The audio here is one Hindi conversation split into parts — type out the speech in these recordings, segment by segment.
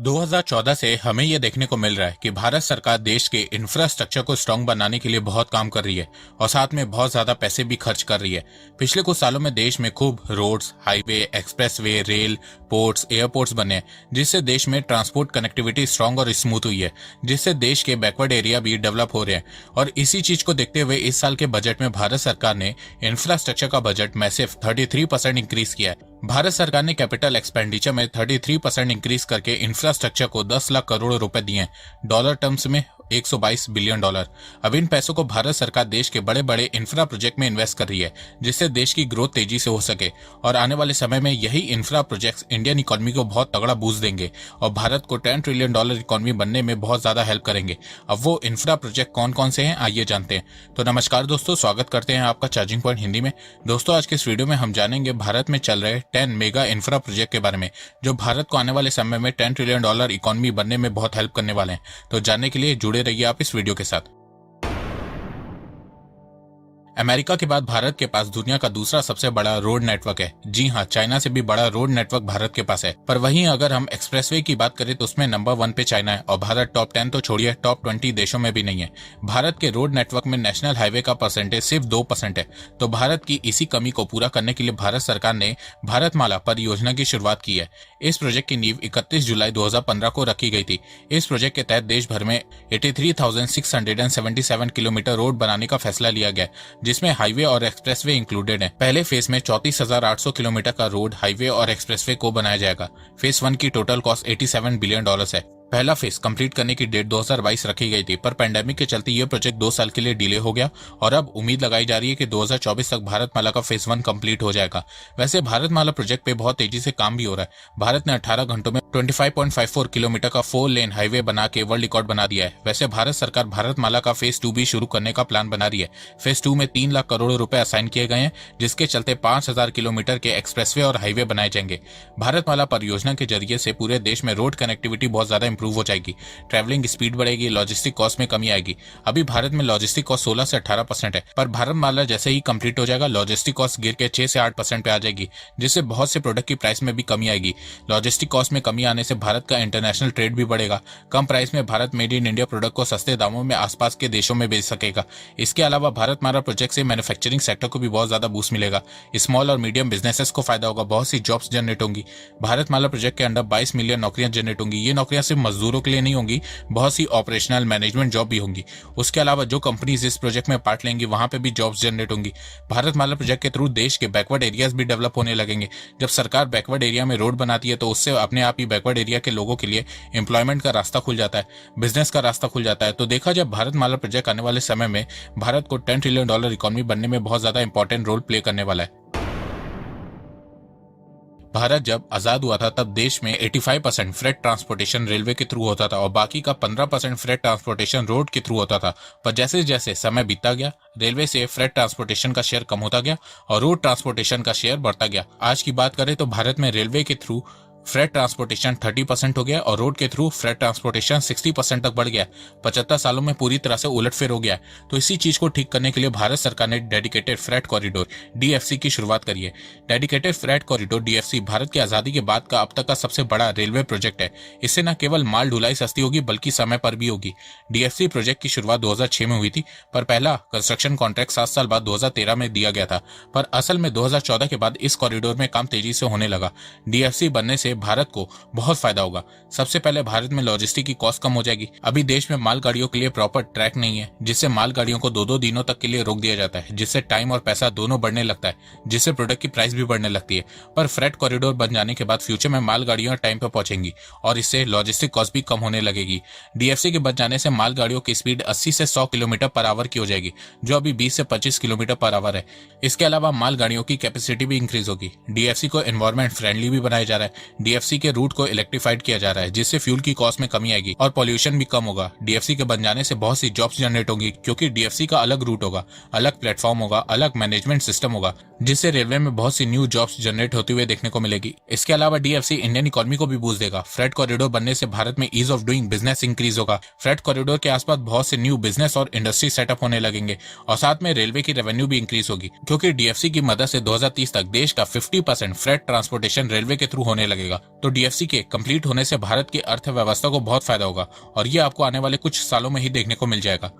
2014 से हमें यह देखने को मिल रहा है कि भारत सरकार देश के इंफ्रास्ट्रक्चर को स्ट्रांग बनाने के लिए बहुत काम कर रही है और साथ में बहुत ज्यादा पैसे भी खर्च कर रही है। पिछले कुछ सालों में देश में खूब roads, highway, expressway, rail, ports, airports बने हैं, जिससे देश में ट्रांसपोर्ट कनेक्टिविटी स्ट्रांग और स्मूथ हुई है, जिससे देश के बैकवर्ड एरिया भी डेवलप हो रहे हैं। और इसी चीज को देखते हुए इस साल के बजट में भारत सरकार ने इंफ्रास्ट्रक्चर का बजट मैसिव 33% इंक्रीज किया है। भारत सरकार ने कैपिटल एक्सपेंडिचर में 33% इंक्रीज करके इंफ्रास्ट्रक्चर को 10 लाख करोड़ रुपए दिए हैं, डॉलर टर्म्स में 122 बिलियन डॉलर। अब इन पैसों को भारत सरकार देश के बड़े बड़े इंफ्रा प्रोजेक्ट में इन्वेस्ट कर रही है, जिससे देश की ग्रोथ तेजी से हो सके और आने वाले समय में यही इंफ्रा प्रोजेक्ट्स इंडियन इकोनॉमी को बहुत तगड़ा बूस्ट देंगे और भारत को $10 ट्रिलियन इकोनॉमी बनने में बहुत ज्यादा हेल्प करेंगे। अब वो इंफ्रा प्रोजेक्ट कौन कौन से हैं, आइए जानते हैं। तो नमस्कार दोस्तों, स्वागत करते हैं आपका चार्जिंग पॉइंट हिंदी में। दोस्तों, आज के इस वीडियो में हम जानेंगे भारत में चल रहे 10 मेगा इंफ्रा प्रोजेक्ट के बारे में, जो भारत को आने वाले समय में $10 ट्रिलियन इकोनॉमी बनने में बहुत हेल्प करने वाले हैं। तो जानने के लिए जुड़े रहिए आप इस वीडियो के साथ। अमेरिका के बाद भारत के पास दुनिया का दूसरा सबसे बड़ा रोड नेटवर्क है। जी हाँ, चाइना से भी बड़ा रोड नेटवर्क भारत के पास है। पर वहीं अगर हम एक्सप्रेसवे की बात करें तो उसमें नंबर 1 पे चाइना है और भारत टॉप 10 तो छोड़िए, टॉप 20 देशों में भी नहीं है। भारत के रोड नेटवर्क में नेशनल हाईवे का परसेंटेज सिर्फ 2% है। तो भारत की इसी कमी को पूरा करने के लिए भारत सरकार ने भारतमाला परियोजना की शुरुआत की है। इस प्रोजेक्ट की नींव 31 जुलाई 2015 को रखी गई थी। इस प्रोजेक्ट के तहत देश भर में 83,677 किलोमीटर रोड बनाने का फैसला लिया गया, जिसमें हाईवे और एक्सप्रेसवे इंक्लूडेड है। पहले फेज में 34,800 किलोमीटर का रोड, हाईवे और एक्सप्रेसवे को बनाया जाएगा। फेज 1 की टोटल कॉस्ट $87 बिलियन है। पहला फेज कंप्लीट करने की डेट 2022 रखी गई थी, पर पेंडेमिक के चलते यह प्रोजेक्ट 2 साल के लिए डिले हो गया और अब उम्मीद लगाई जा रही है कि 2024 तक भारतमाला का फेज 1 कंप्लीट हो जाएगा। वैसे भारतमाला प्रोजेक्ट पे बहुत तेजी से काम भी हो रहा है। भारत ने 18 घंटों में 25.54 किलोमीटर का 4 लेन हाईवे बना के वर्ल्ड रिकॉर्ड बना दिया है। वैसे भारत सरकार भारतमाला का फेज 2 भी शुरू करने का प्लान बना रही है। फेज 2 में 3 लाख करोड़ रुपए असाइन किए गए हैं, जिसके चलते 5,000 किलोमीटर के एक्सप्रेसवे और हाईवे बनाए जाएंगे। भारतमाला परियोजना के जरिए से पूरे देश में रोड कनेक्टिविटी बहुत ज्यादा इंप्रूव हो जाएगी, ट्रैवलिंग स्पीड बढ़ेगी, लॉजिस्टिक कॉस्ट में कमी आएगी। अभी भारत में लॉजिस्टिक कॉस्ट 16 से 18% है, पर भारतमाला जैसे ही कंप्लीट हो जाएगा लॉजिस्टिक कॉस्ट गिर के 6 से 8% पे आ जाएगी, जिससे बहुत से प्रोडक्ट की प्राइस में भी कमी आएगी। लॉजिस्टिक कॉस्ट में कमी आने से भारत का इंटरनेशनल ट्रेड भी बढ़ेगा। कम प्राइस में Bharat made in India product को सस्ते दामों में आसपास के देशों में बेच सकेगा। इसके अलावा भारतमाला प्रोजेक्ट से मैन्युफैक्चरिंग सेक्टर को भी बहुत ज्यादा बूस्ट मिलेगा। स्मॉल और मीडियम बिजनेसेस को फायदा होगा, बहुत सी जॉब्स जनरेट होंगी। भारतमाला प्रोजेक्ट के अंडर 22 मिलियन नौकरियां जनरेट होंगी। ये नौकरियां सिर्फ मजदूरों के लिए नहीं होंगी, बहुत सी ऑपरेशनल मैनेजमेंट जॉब भी होंगी। उसके अलावा जो कंपनीज इस प्रोजेक्ट में पार्ट लेंगी वहां पे भी जॉब्स जनरेट होंगी। भारतमाला प्रोजेक्ट के थ्रू देश के बैकवर्ड एरियाज भी डेवलप होने लगेंगे। जब सरकार बैकवर्ड एरिया में रोड बनाती है तो उससे अपने आप ही बैकवर्ड एरिया के लोगों के लिए एम्प्लॉयमेंट का रास्ता खुल जाता है, बिजनेस का रास्ता खुल जाता है। तो देखा जब भारतमाला प्रोजेक्ट आने वाले समय में भारत को $10 ट्रिलियन इकोनॉमी बनने में बहुत ज्यादा इंपॉर्टेंट रोल प्ले करने वाला है। भारत जब आजाद हुआ था तब देश में 85% फ्रेट ट्रांसपोर्टेशन रेलवे के थ्रू होता था और बाकी का 15% फ्रेट ट्रांसपोर्टेशन रोड के थ्रू होता था। पर जैसे जैसे समय बीतता गया, रेलवे से फ्रेट ट्रांसपोर्टेशन का शेयर कम होता गया और रोड ट्रांसपोर्टेशन का शेयर बढ़ता गया। आज की बात करें तो भारत में रेलवे के थ्रू फ्रेट ट्रांसपोर्टेशन 30% हो गया और रोड के थ्रू फ्रेट ट्रांसपोर्टेशन 60% तक बढ़ गया। 75 सालों में पूरी तरह से उलटफेर हो गया। तो इसी चीज को ठीक करने के लिए भारत सरकार ने डेडिकेटेड फ्रेट कॉरिडोर DFC की शुरुआत करी है। Dedicated freight corridor DFC Bharat की आजादी के बाद का अब तक का सबसे बड़ा रेलवे प्रोजेक्ट है। इससे न केवल माल ढुलाई सस्ती होगी बल्कि समय पर भी होगी। DFC प्रोजेक्ट की शुरुआत 2006 में हुई थी, पर पहला कंस्ट्रक्शन कॉन्ट्रैक्ट 7 साल बाद 2013 में दिया गया था। पर असल में 2014 के बाद इस कॉरिडोर में काम तेजी से होने लगा। DFC बनने से भारत को बहुत फायदा होगा। सबसे पहले भारत में लॉजिस्टिक की कॉस्ट कम हो जाएगी। अभी देश में मालगाड़ियों के लिए प्रॉपर ट्रैक नहीं है, जिससे मालगाड़ियों को 2-2 दिनों तक के लिए रोक दिया जाता है, जिससे टाइम और पैसा दोनों बढ़ने लगता है, जिससे प्रोडक्ट की प्राइस भी बढ़ने लगती है। पर फ्रेट कॉरिडोर बन जाने के बाद फ्यूचर में मालगाड़ियां टाइम पर पहुंचेंगी और इससे लॉजिस्टिक कॉस्ट भी कम होने लगेगी। DFC के बन जाने से मालगाड़ियों की स्पीड 80 से 100 किलोमीटर पर आवर की हो जाएगी, जो अभी 20 से 25 किलोमीटर पर आवर है। इसके अलावा मालगाड़ियों की कैपेसिटी भी इंक्रीज होगी। DFC को एनवायरमेंट फ्रेंडली भी बनाया जा रहा है। DFC के रूट को इलेक्ट्रिफाइड किया जा रहा है, जिससे फ्यूल की कॉस्ट में कमी आएगी और पॉल्यूशन भी कम होगा। DFC के बन जाने से बहुत सी जॉब्स जनरेट होंगी, क्योंकि DFC का अलग रूट होगा, अलग प्लेटफॉर्म होगा, अलग मैनेजमेंट सिस्टम होगा, जिससे रेलवे में बहुत सी न्यू जॉब्स जनरेट होती हुए देखने को मिलेगी। इसके अलावा DFC इंडियन इकोनॉमी को भी बूस्ट देगा। फ्रेट कॉरिडोर बनने से भारत में ease of doing business increase होगा। फ्रेट कॉरिडोर के आसपास बहुत से न्यू बिजनेस और इंडस्ट्री सेटअप होने लगेंगे और साथ में रेलवे की रेवेन्यू भी इंक्रीज होगी, क्योंकि DFC की मदद से 2030 तक देश का 50% फ्रेट ट्रांसपोर्टेशन रेलवे के थ्रू होने लगेगा। सकेगा। तो डीएफसी के कंप्लीट होने से भारत की अर्थव्यवस्था को बहुत फायदा होगा और ये आपको आने वाले कुछ सालों में ही देखने को मिल जाएगा।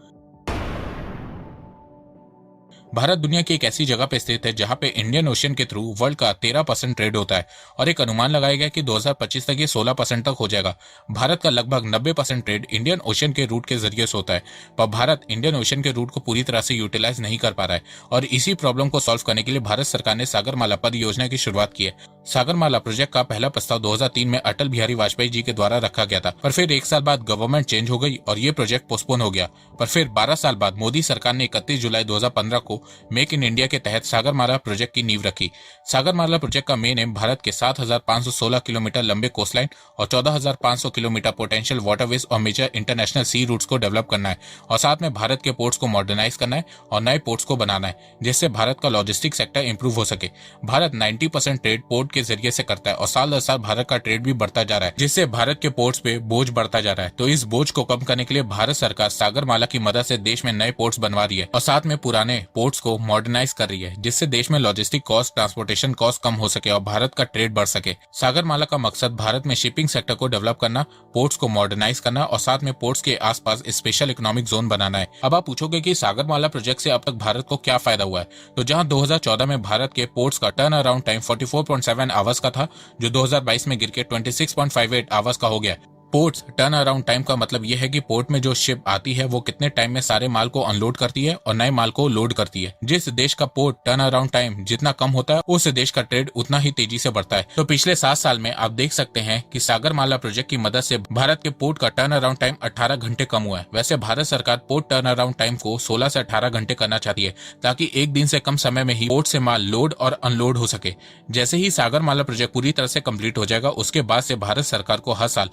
भारत दुनिया की एक ऐसी जगह पे स्थित है जहां पे इंडियन ओशन के थ्रू वर्ल्ड का 13% ट्रेड होता है और एक अनुमान लगाया गया कि 2025 तक ये 16% तक हो जाएगा। भारत का लगभग 90% ट्रेड इंडियन ओशन के रूट के जरिए से होता है, पर भारत इंडियन ओशन के रूट को पूरी तरह से यूटिलाइज नहीं कर पा रहा है और इसी प्रॉब्लम को सॉल्व करने के लिए भारत सरकार ने सागरमाला पद योजना की शुरुआत की है। सागरमाला प्रोजेक्ट का पहला प्रस्ताव 2003 में अटल बिहारी वाजपेयी जी के द्वारा रखा गया था, पर फिर एक साल बाद गवर्नमेंट चेंज हो गई और ये प्रोजेक्ट पोस्टपोन हो गया। पर फिर 12 साल बाद मोदी सरकार ने 31 जुलाई 2015 को मेक इन इंडिया के तहत सागरमाला प्रोजेक्ट की नींव रखी। सागरमाला प्रोजेक्ट का मेन एम भारत के 7,516 किलोमीटर लंबे कोस्टलाइन और 14,500 किलोमीटर पोटेंशियल वाटरवेज और मेजर इंटरनेशनल सी रूट्स को डेवलप करना है और साथ में भारत के पोर्ट्स को मॉडर्नाइज करना है और नए पोर्ट्स को बनाना है, जिससे भारत का लॉजिस्टिक सेक्टर इंप्रूव हो सके। भारत 90% ट्रेड पोर्ट के जरिए से करता है और साल दर साल भारत का ट्रेड भी बढ़ता जा रहा है, जिससे भारत के पोर्ट्स पे बोझ बढ़ता जा रहा है। तो इस बोझ को कम करने के लिए भारत सरकार सागरमाला की मदद से देश में नए पोर्ट्स बनवा रही है और साथ में पुराने पोर्ट्स को मॉडर्नाइज कर रही है, जिससे देश में लॉजिस्टिक कॉस्ट, ट्रांसपोर्टेशन कॉस्ट कम हो सके और भारत का ट्रेड बढ़ सके। सागरमाला का मकसद भारत में शिपिंग सेक्टर को डेवलप करना, पोर्ट्स को मॉडर्नाइज करना और साथ में पोर्ट्स के आसपास स्पेशल इकोनॉमिक जोन बनाना है। अब आप पूछोगे कि सागरमाला प्रोजेक्ट से अब तक भारत को क्या फायदा हुआ है, तो जहां 2014 में भारत के पोर्ट्स का टर्न अराउंड टाइम 44.7 आवर्स का था, जो 2022 में गिर के 26.58 आवर्स का हो गया। पोर्ट्स टर्न अराउंड टाइम का मतलब यह है कि पोर्ट में जो शिप आती है वो कितने टाइम में सारे माल को अनलोड करती है और नए माल को लोड करती है। जिस देश का पोर्ट टर्न अराउंड टाइम जितना कम होता है, उस देश का ट्रेड उतना ही तेजी से बढ़ता है। तो पिछले 7 साल में आप देख सकते हैं कि सागरमाला प्रोजेक्ट की मदद से भारत के पोर्ट का टर्न अराउंड टाइम 18 घंटे कम हुआ है। वैसे भारत सरकार पोर्ट टर्न अराउंड टाइम को 16 से 18 घंटे करना चाहती है, ताकि एक दिन से कम समय में ही पोर्ट से माल लोड और अनलोड हो सके। जैसे ही सागरमाला प्रोजेक्ट पूरी तरह से कंप्लीट हो जाएगा, उसके बाद से भारत सरकार को हर साल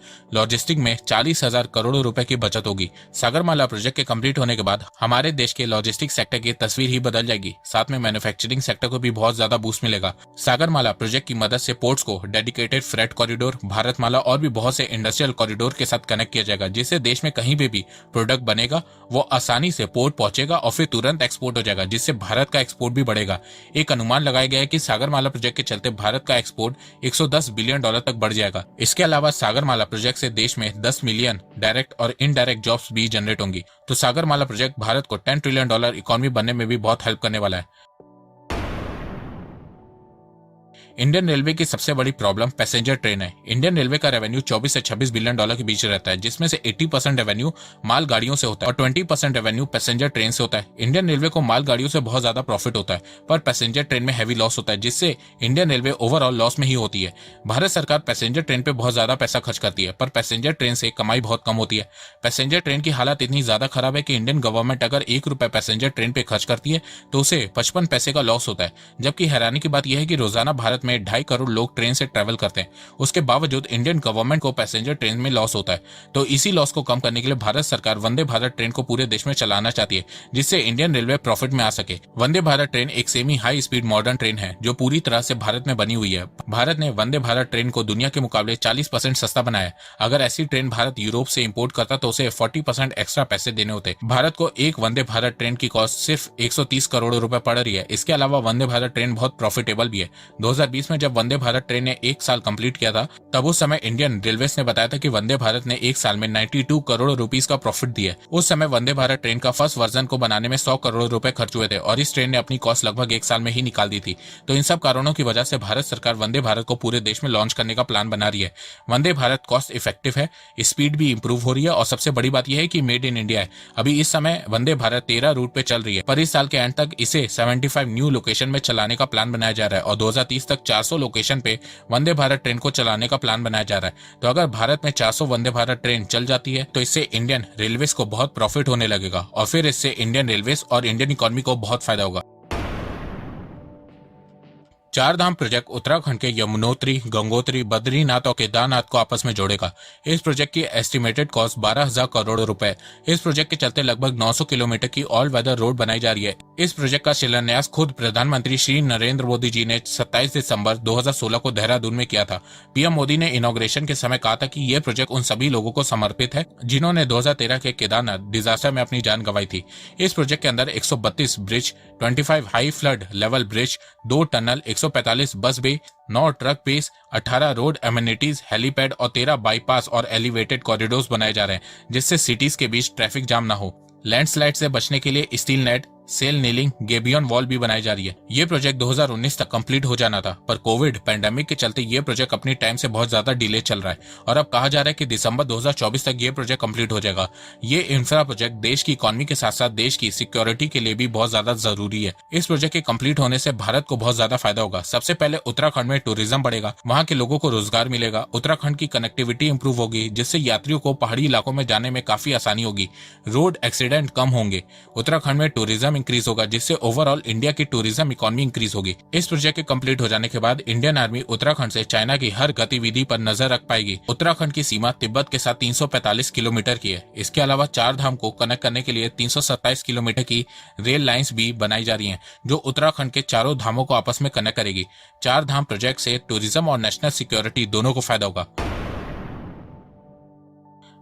लॉजिस्टिक में 40,000 करोड़ रुपए की बचत होगी। सागरमाला प्रोजेक्ट के कंप्लीट होने के बाद हमारे देश के लॉजिस्टिक सेक्टर की तस्वीर ही बदल जाएगी, साथ में मैन्युफैक्चरिंग सेक्टर को भी बहुत ज्यादा बूस्ट मिलेगा। सागरमाला प्रोजेक्ट की मदद से पोर्ट्स को डेडिकेटेड फ्रेट कॉरिडोर, भारतमाला और भी बहुत से इंडस्ट्रियल कॉरिडोर के साथ कनेक्ट किया जाएगा, जिससे देश में कहीं पे भी प्रोडक्ट बनेगा वो आसानी से पोर्ट पहुंचेगा और फिर तुरंत एक्सपोर्ट हो जाएगा, जिससे भारत का एक्सपोर्ट भी बढ़ेगा। एक अनुमान लगाया गया है कि सागरमाला प्रोजेक्ट के चलते भारत का एक्सपोर्ट $110 बिलियन तक बढ़ जाएगा। इसके अलावा सागरमाला प्रोजेक्ट से देश में 10 मिलियन डायरेक्ट और इनडायरेक्ट जॉब्स भी जनरेट होंगी। तो सागरमाला प्रोजेक्ट भारत को $10 ट्रिलियन इकोनॉमी बनने में भी बहुत हेल्प करने वाला है। इंडियन रेलवे की सबसे बड़ी प्रॉब्लम पैसेंजर ट्रेन है। इंडियन रेलवे का रेवेन्यू 24 से $26 बिलियन के बीच रहता है, जिसमें से 80% रेवेन्यू माल गाड़ियों से होता है और 20% रेवेन्यू पैसेंजर ट्रेन से होता है। इंडियन रेलवे को माल गाड़ियों से बहुत ज्यादा प्रॉफिट होता है, पर पैसेंजर ट्रेन में हैवी लॉस होता है, जिससे इंडियन रेलवे ओवरऑल लॉस में ही होती है। भारत सरकार पैसेंजर ट्रेन पे बहुत ज्यादा पैसा खर्च करती है, पर पैसेंजर ट्रेन से कमाई बहुत कम होती है। पैसेंजर ट्रेन की हालत इतनी ज्यादा खराब है कि इंडियन गवर्नमेंट अगर ₹1 पैसेंजर ट्रेन पे खर्च करती है तो उसे 55 पैसे का लॉस होता है। जबकि हैरानी की बात यह है कि रोजाना भारत में 2.5 करोड़ लोग ट्रेन से ट्रेवल करते हैं, उसके बावजूद इंडियन गवर्नमेंट को पैसेंजर ट्रेन में लॉस होता है। तो इसी लॉस को कम करने के लिए भारत सरकार वंदे भारत ट्रेन को पूरे देश में चलाना चाहती है, जिससे इंडियन रेलवे प्रॉफिट में आ सके। वंदे भारत ट्रेन एक semi high speed modern train है जो पूरी तरह से भारत में बनी हुई है। भारत ने वंदे भारत ट्रेन को दुनिया के मुकाबले 40% सस्ता बनाया। अगर ऐसी ट्रेन भारत यूरोप से इंपोर्ट करता तो उसे 40% एक्स्ट्रा पैसे देने होते। भारत को एक वंदे भारत ट्रेन की कॉस्ट सिर्फ 130 करोड़ रुपए पड़ रही है। इसके अलावा वंदे भारत ट्रेन बहुत प्रॉफिटेबल भी है। 2020 में जब वंदे भारत ट्रेन ने 1 साल कंप्लीट किया था, तब उस समय इंडियन रेलवेज ने बताया था कि वंदे भारत ने 1 साल में 92 करोड़ रुपीस का प्रॉफिट दिया। उस समय वंदे भारत ट्रेन का फर्स्ट वर्जन को बनाने में 100 करोड़ रुपए खर्च हुए थे और इस ट्रेन ने अपनी कॉस्ट लगभग 1 साल में ही निकाल दी थी। तो इन सब कारणों की वजह से भारत सरकार वंदे भारत को पूरे देश में लॉन्च करने का प्लान बना रही है। वंदे भारत कॉस्ट इफेक्टिव है, स्पीड भी इंप्रूव हो रही है और सबसे बड़ी बात यह है कि मेड इन इंडिया है। अभी इस समय वंदे भारत 13 रूट पे चल रही है, पर इस साल के एंड तक इसे 75 न्यू लोकेशन में चलाने का प्लान बनाया जा रहा है और 2030 तक 400 लोकेशन पे वंदे भारत ट्रेन को चलाने का प्लान बनाया जा रहा है। तो अगर भारत में 400 वंदे भारत ट्रेन चल जाती है तो इससे इंडियन रेलवेज को बहुत प्रॉफिट होने लगेगा और फिर इससे इंडियन रेलवेज और इंडियन इकोनॉमी को बहुत फायदा होगा। 4 धाम प्रोजेक्ट उत्तराखंड के यमुनोत्री, गंगोत्री, बद्रीनाथ और केदारनाथ को आपस में जोड़ेगा। इस प्रोजेक्ट की एस्टिमेटेड कॉस्ट 12,000 करोड़ रुपए। इस प्रोजेक्ट के चलते लगभग 900 किलोमीटर की ऑल वेदर रोड बनाई जा रही है। इस प्रोजेक्ट का शिलान्यास खुद प्रधानमंत्री श्री नरेंद्र मोदी जी ने 27 दिसंबर 2016 को देहरादून में किया था। पीएम मोदी ने इनॉग्रेशन के समय कहा था कि यह प्रोजेक्ट उन सभी लोगों को समर्पित है जिन्होंने 2013 के केदारनाथ डिजास्टर में अपनी जान गंवाई थी। इस प्रोजेक्ट के अंदर 132 bridge, 25 high flood level bridge, 2 tunnel, 145 बस बे, 9 truck base, 18 road amenities, helipad और 13 बाईपास और एलिवेटेड कॉरिडोर्स बनाए जा रहे हैं, जिससे सिटीज के बीच ट्रैफिक जाम ना हो। लैंडस्लाइड से बचने के लिए steel net, soil nailing, gabion wall भी बनाई जा रही है। ये प्रोजेक्ट 2019 तक कंप्लीट हो जाना था, पर कोविड पैंडेमिक के चलते ये प्रोजेक्ट अपनी टाइम से बहुत ज्यादा डिले चल रहा है और अब कहा जा रहा है कि दिसंबर 2024 तक ये प्रोजेक्ट कंप्लीट हो जाएगा। ये इंफ्रा प्रोजेक्ट देश की इकोनॉमी के साथ साथ देश की सिक्योरिटी के लिए भी बहुत ज्यादा जरूरी है। इस प्रोजेक्ट के कंप्लीट होने से भारत को बहुत ज्यादा फायदा होगा। सबसे पहले उत्तराखंड में टूरिज्म बढ़ेगा, वहाँ के लोगों को रोजगार मिलेगा, उत्तराखंड की कनेक्टिविटी इंप्रूव होगी, जिससे यात्रियों को पहाड़ी इलाकों में जाने में काफी आसानी होगी, रोड एक्सीडेंट कम होंगे, उत्तराखंड में टूरिज्म इंक्रीज होगा, जिससे ओवरऑल इंडिया की टूरिज्म इकोनॉमी इंक्रीज होगी। इस प्रोजेक्ट के कंप्लीट हो जाने के बाद इंडियन आर्मी उत्तराखंड से चाइना की हर गतिविधि पर नजर रख पाएगी। उत्तराखंड की सीमा तिब्बत के साथ 345 किलोमीटर की है। इसके अलावा 4 धाम को कनेक्ट करने के लिए 327 किलोमीटर की रेल लाइंस भी बनाई जा रही हैं, जो उत्तराखंड के चारों धामों को आपस में कनेक्ट करेगी। 4 धाम प्रोजेक्ट से टूरिज्म और नेशनल सिक्योरिटी दोनों को फायदा होगा।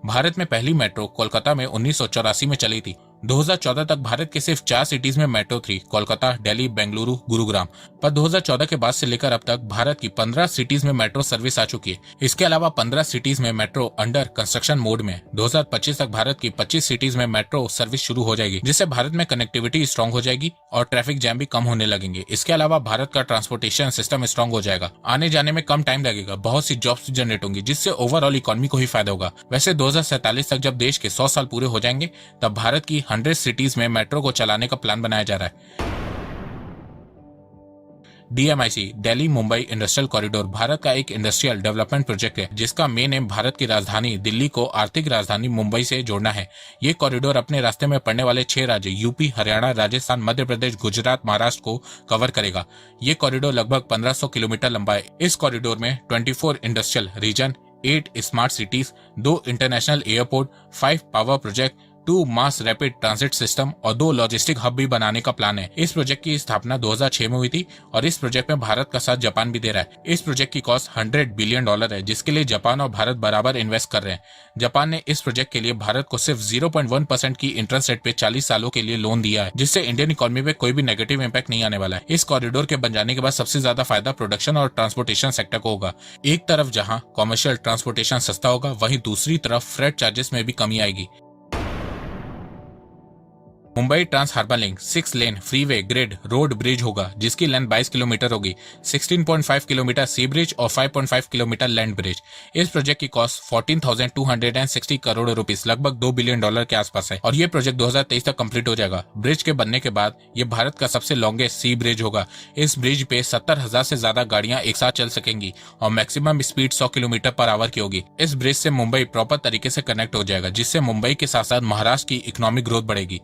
भारत में पहली मेट्रो कोलकाता में 1984 में चली थी। 2014 तक भारत के सिर्फ 4 सिटीज में मेट्रो थी, कोलकाता, दिल्ली, बेंगलुरु, गुरुग्राम। पर 2014 के बाद से लेकर अब तक भारत की 15 सिटीज में मेट्रो सर्विस आ चुकी है। इसके अलावा 15 सिटीज में मेट्रो अंडर कंस्ट्रक्शन मोड में। 2025 तक भारत की 25 सिटीज में मेट्रो सर्विस शुरू हो जाएगी, जिससे भारत में कनेक्टिविटी स्ट्रांग हो जाएगी और ट्रैफिक जैम भी कम होने लगेंगे। इसके अलावा भारत का ट्रांसपोर्टेशन सिस्टम स्ट्रांग हो जाएगा, आने जाने में कम टाइम लगेगा, बहुत सी जॉब्स जनरेट होंगी, जिससे ओवरऑल इकोनॉमी को ही फायदा होगा। वैसे 2047 तक जब देश के 100 साल पूरे हो जाएंगे, तब भारत की 100 सिटीज में मेट्रो को चलाने का प्लान बनाया जा रहा है। DMIC Delhi Mumbai industrial corridor Bharat का एक इंडस्ट्रियल डेवलपमेंट प्रोजेक्ट है, जिसका मेन एम भारत की राजधानी दिल्ली को आर्थिक राजधानी मुंबई से जोड़ना है। ये कॉरिडोर अपने रास्ते में पड़ने वाले 6 राज्य यूपी, हरियाणा, राजस्थान, मध्य प्रदेश, गुजरात, महाराष्ट्र को कवर करेगा। ये कॉरिडोर लगभग 1500 किलोमीटर लंबा है। इस कॉरिडोर में 24 industrial region, 8 smart cities, 2 international airport, 5 power project, 2 mass rapid transit system और 2 लॉजिस्टिक हब भी बनाने का प्लान है। इस प्रोजेक्ट की स्थापना 2006 में हुई थी और इस प्रोजेक्ट में भारत का साथ जापान भी दे रहा है। इस प्रोजेक्ट की कॉस्ट $100 बिलियन है, जिसके लिए जापान और भारत बराबर इन्वेस्ट कर रहे हैं। जापान ने इस प्रोजेक्ट के लिए भारत को सिर्फ 0.1% की इंटरेस्ट रेट पे 40 सालों के लिए लोन दिया है, जिससे इंडियन इकोनॉमी पे कोई भी नेगेटिव इंपैक्ट नहीं आने वाला है। इस कॉरिडोर के बन जाने के बाद सबसे ज्यादा फायदा प्रोडक्शन और ट्रांसपोर्टेशन सेक्टर को होगा। एक तरफ जहां कॉमर्शियल ट्रांसपोर्टेशन सस्ता होगा, वहीं दूसरी तरफ फ्रेट चार्जेस में भी कमी आएगी। मुंबई ट्रांस हार्बर लिंक 6 लेन फ्रीवे ग्रिड रोड ब्रिज होगा, जिसकी लेंथ 22 किलोमीटर होगी, 16.5 किलोमीटर सी ब्रिज और 5.5 किलोमीटर लैंड ब्रिज। इस प्रोजेक्ट की कॉस्ट 14,260 करोड़ रुपीस, लगभग $2 बिलियन के आसपास है और ये प्रोजेक्ट 2023 तक कंप्लीट हो जाएगा। ब्रिज के बनने के बाद ये भारत का सबसे लॉन्गेस्ट सी ब्रिज होगा। इस ब्रिज पे 70,000 से ज्यादा गाड़ियां एक साथ चल सकेंगी और maximum speed 100 kilometre per hour की होगी। इस ब्रिज से मुंबई प्रॉपर तरीके से कनेक्ट हो जाएगा, जिससे मुंबई के साथ साथ महाराष्ट्र की इकोनॉमिक ग्रोथ बढ़ेगी।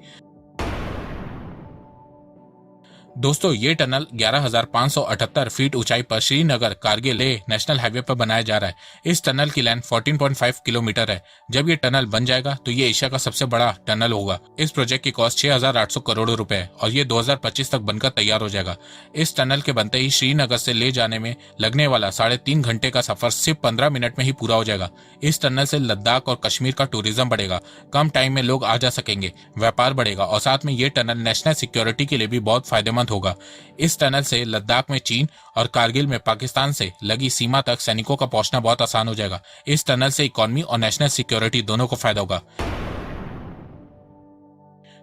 दोस्तों, ये टनल 11,578 फीट ऊंचाई पर श्रीनगर कारगिल लेह नेशनल हाईवे पर बनाया जा रहा है। इस टनल की लेंथ 14.5 किलोमीटर है। जब ये टनल बन जाएगा तो ये एशिया का सबसे बड़ा टनल होगा। इस प्रोजेक्ट की कॉस्ट 6,800 करोड़ रुपए है और ये 2025 तक बनकर तैयार हो जाएगा। इस टनल के बनते ही श्रीनगर से ले जाने में लगने वाला 3.5 घंटे का सफर सिर्फ 15 मिनट में ही पूरा हो जाएगा। इस टनल से लद्दाख और कश्मीर का टूरिज्म बढ़ेगा, कम टाइम में लोग आ जा सकेंगे, व्यापार बढ़ेगा और साथ में ये टनल नेशनल सिक्योरिटी के लिए भी बहुत फायदेमंद होगा। इस टनल से लद्दाख में चीन और कारगिल में पाकिस्तान से लगी सीमा तक सैनिकों का पहुंचना बहुत आसान हो जाएगा। इस टनल से इकोनॉमी और नेशनल सिक्योरिटी दोनों को फायदा होगा।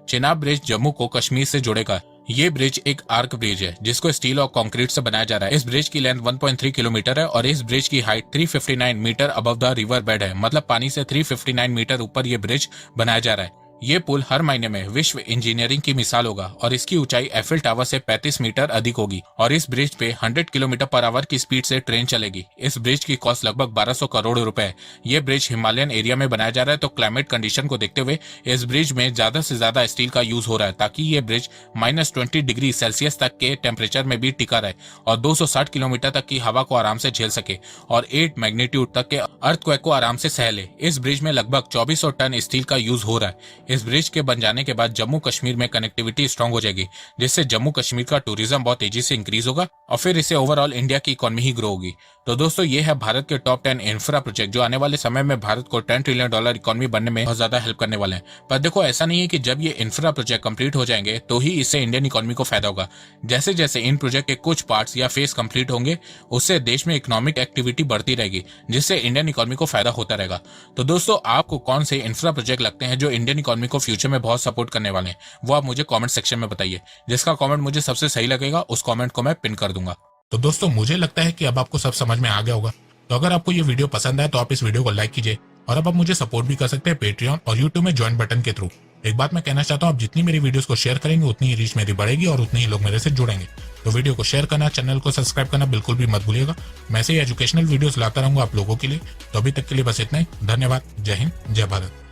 चेनाब ब्रिज जम्मू को कश्मीर से जोड़ेगा। ये ब्रिज एक आर्क ब्रिज है, जिसको स्टील और कंक्रीट से बनाया जा रहा है। इस ब्रिज की लेंथ 1.3 किलोमीटर है और इस ब्रिज की height 359 meter above the river bed है, मतलब पानी से 359 मीटर ऊपर ये ब्रिज बनाया जा रहा है। ये पुल हर महीने में विश्व इंजीनियरिंग की मिसाल होगा और इसकी ऊंचाई एफिल टावर से 35 मीटर अधिक होगी और इस ब्रिज पे 100 किलोमीटर पर आवर की स्पीड से ट्रेन चलेगी। इस ब्रिज की कॉस्ट लगभग 1200 करोड़ रुपए है। ये ब्रिज हिमालयन एरिया में बनाया जा रहा है, तो क्लाइमेट कंडीशन को देखते हुए इस ब्रिज में ज्यादा से ज्यादा स्टील का यूज हो रहा है, ताकि ये ब्रिज -20 डिग्री सेल्सियस तक के टेम्परेचर में भी टिका रहे और 260 किलोमीटर तक की हवा को आराम से झेल सके और 8 मैग्नीट्यूड तक के अर्थक्वेक को आराम से सह ले। इस ब्रिज में लगभग 2400 टन स्टील का यूज हो रहा है। इस ब्रिज के बन जाने के बाद जम्मू कश्मीर में कनेक्टिविटी स्ट्रांग हो जाएगी, जिससे जम्मू कश्मीर का टूरिज्म बहुत तेजी से इंक्रीज होगा और फिर इससे ओवरऑल इंडिया की इकोनॉमी ही ग्रो होगी। तो दोस्तों ये है भारत के टॉप 10 इंफ्रा प्रोजेक्ट जो आने वाले समय में भारत को $10 ट्रिलियन इकोनॉमी बनने में बहुत ज्यादा हेल्प करने वाले हैं। पर देखो ऐसा नहीं है कि जब ये इंफ्रा प्रोजेक्ट कंप्लीट हो जाएंगे तो ही इससे इंडियन इकोनॉमी को फायदा होगा। जैसे जैसे इन प्रोजेक्ट के कुछ पार्ट्स या फेज कंप्लीट होंगे उससे देश में इकोनॉमिक एक्टिविटी बढ़ती रहेगी, जिससे इंडियन इकोनॉमी को फायदा होता रहेगा। तो दोस्तों आपको कौन से इंफ्रा प्रोजेक्ट लगते हैं जो इंडियन इकोनॉमी को फ्यूचर में बहुत सपोर्ट करने वाले हैं, वो आप मुझे कमेंट सेक्शन में बताइए। जिसका कमेंट मुझे सबसे सही लगेगा उस कमेंट को मैं पिन कर दूंगा। तो दोस्तों मुझे लगता है कि अब आपको सब समझ में आ गया होगा। तो अगर आपको ये वीडियो पसंद आए तो आप इस वीडियो को लाइक कीजिए और अब आप मुझे सपोर्ट भी कर सकते हैं पेट्रियन और यूट्यूब में ज्वाइन बटन के थ्रू। एक बात मैं कहना चाहता हूँ, आप जितनी मेरी वीडियोस को शेयर करेंगे उतनी ही रीच मेरी बढ़ेगी और उतने ही लोग मेरे से जुड़ेंगे। तो वीडियो को शेयर करना, चैनल को सब्सक्राइब करना बिल्कुल भी मत भूलिएगा। मैं ऐसे ही एजुकेशनल वीडियोस लाता रहूंगा आप लोगों के लिए। तो अभी तक के लिए बस इतना ही। धन्यवाद। जय हिंद, जय भारत।